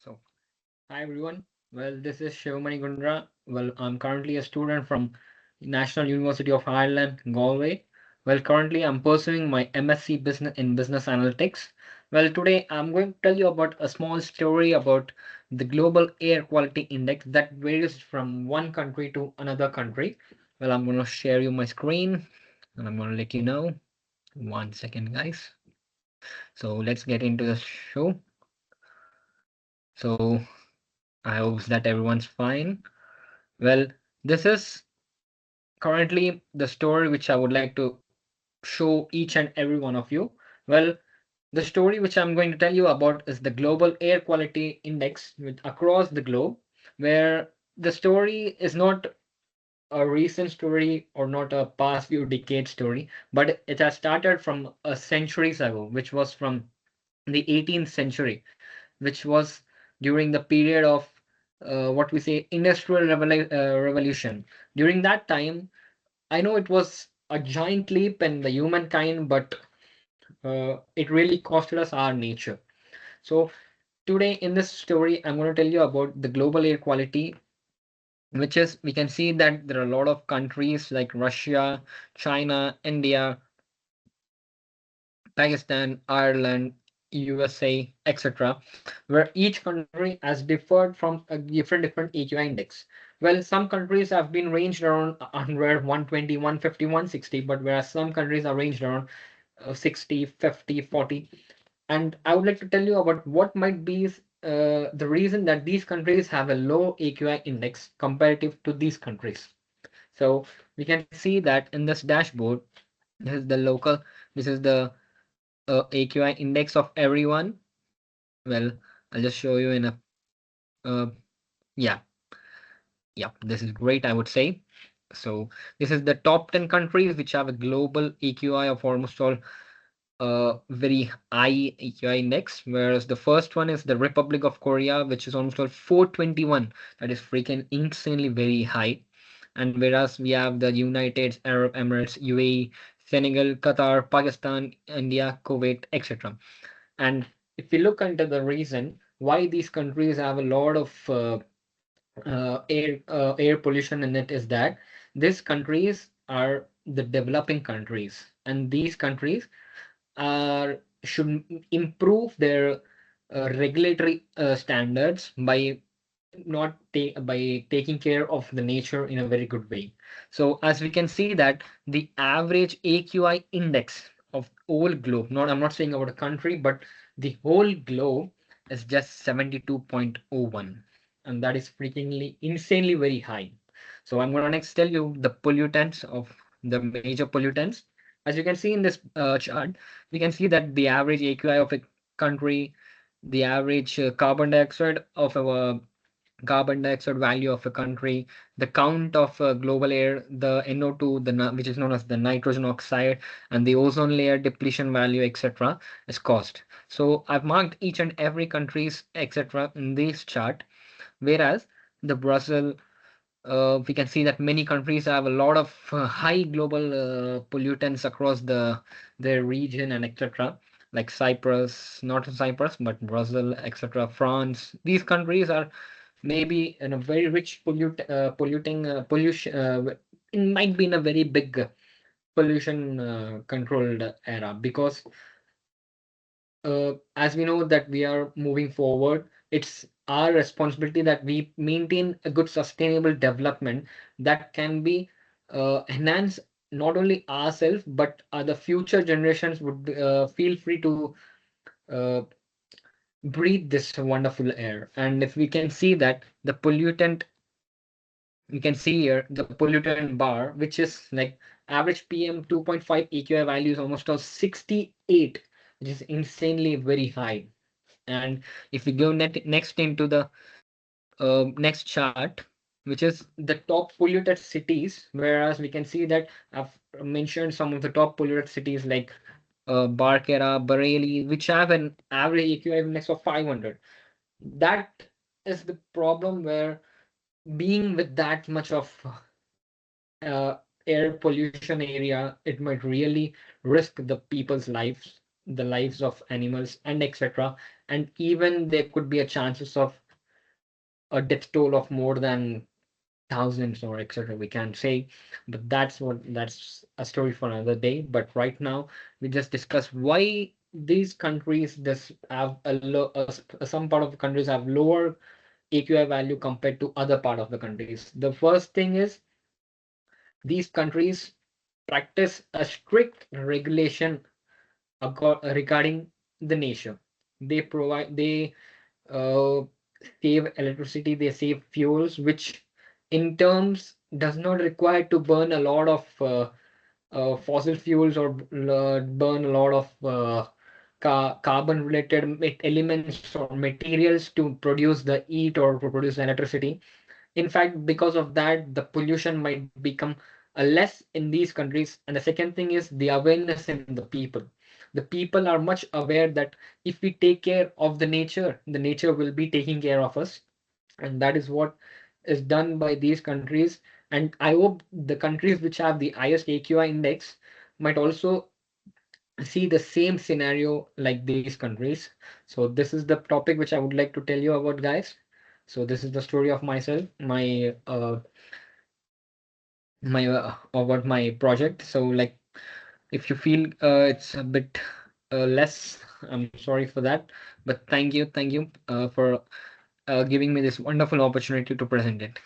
So, hi everyone. Well, this is Shivamani Gundra. Well, I'm currently a student from National University of Ireland, Galway. Well, currently I'm pursuing my MSc business in business analytics. Well, today I'm going to tell you about a small story about the global air quality index that varies from one country to another country. Well, I'm going to share you my screen and I'm going to let you know. One second, guys. So let's get into the show. So I hope that everyone's fine. Well, this is currently the story which I would like to show each and every one of you. Well, the story which I'm going to tell you about is the Global Air Quality Index with across the globe, where the story is not a recent story or not a past few decades story, but it has started from a centuries ago, which was from the 18th century, which was during the period of what we say revolution. During that time, I know it was a giant leap in the humankind, but it really costed us our nature. So today in this story, I'm going to tell you about the global air quality, which is we can see that there are a lot of countries like Russia, China, India, Pakistan, Ireland, USA, etc., where each country has differed from a different AQI index. Well, some countries have been ranged around 100, 120, 150, 160, but whereas some countries are ranged around 60, 50, 40. And I would like to tell you about what might be the reason that these countries have a low AQI index comparative to these countries. So we can see that in this dashboard, this is the local, this is the AQI index of everyone. Well, I'll just show you in a uh, yeah, yeah, this is great, I would say. So this is the top 10 countries which have a global AQI of almost all very high AQI index, whereas the first one is the Republic of Korea, which is almost all 421. That is freaking insanely very high. And whereas we have the United Arab Emirates, UAE, Senegal, Qatar, Pakistan, India, Kuwait, etc. And if we look into the reason why these countries have a lot of air pollution in it is that these countries are the developing countries, and these countries are should improve their regulatory standards by not take by taking care of the nature in a very good way. So as we can see that the average AQI index of whole globe, not I'm not saying about a country, but the whole globe is just 72.01, and that is freakingly insanely very high. So I'm gonna next tell you the pollutants of the major pollutants. As you can see in this chart, we can see that the average AQI of a country, the average carbon dioxide value of a country, the count of global air, the NO2, which is known as the nitrogen oxide, and the ozone layer depletion value, etc., is cost. So I've marked each and every country's etc. in this chart, whereas the Brazil, we can see that many countries have a lot of high global pollutants across their region and etc. Like Cyprus, not Cyprus, but Brazil, etc. France. These countries are maybe in a very rich polluting pollution. It might be in a very big pollution controlled era because as we know that we are moving forward, it's our responsibility that we maintain a good sustainable development that can be enhanced not only ourselves but other future generations would feel free to uh, breathe this wonderful air. And if we can see that the pollutant, we can see here the pollutant bar, which is like average PM 2.5 AQI value is almost a 68, which is insanely very high. And if we go next into the next chart, which is the top polluted cities, whereas we can see that I've mentioned some of the top polluted cities like Barkera, Bareilly, which have an average AQI index of 500. That is the problem where being with that much of uh, air pollution area, it might really risk the people's lives. the lives of animals and etc. And even there could be a chances of a death toll of more than thousands or etc. We can't say, but that's a story for another day. But right now, we just discuss why these countries just have some part of the countries have lower AQI value compared to other part of the countries. The first thing is these countries practice a strict regulation regarding the nature. They uh, save electricity, they save fuels, which in terms does not require to burn a lot of fossil fuels or burn a lot of carbon related elements or materials to produce the heat or to produce electricity. In fact, because of that, the pollution might become less in these countries. And the second thing is the awareness in the people. The people are much aware that if we take care of the nature will be taking care of us. And that is what is done by these countries. And I hope the countries which have the highest AQI index might also see the same scenario like these countries. So this is the topic which I would like to tell you about, guys. So this is the story of myself, my about my project. So like if you feel it's a bit less, I'm sorry for that. But thank you for giving me this wonderful opportunity to present it.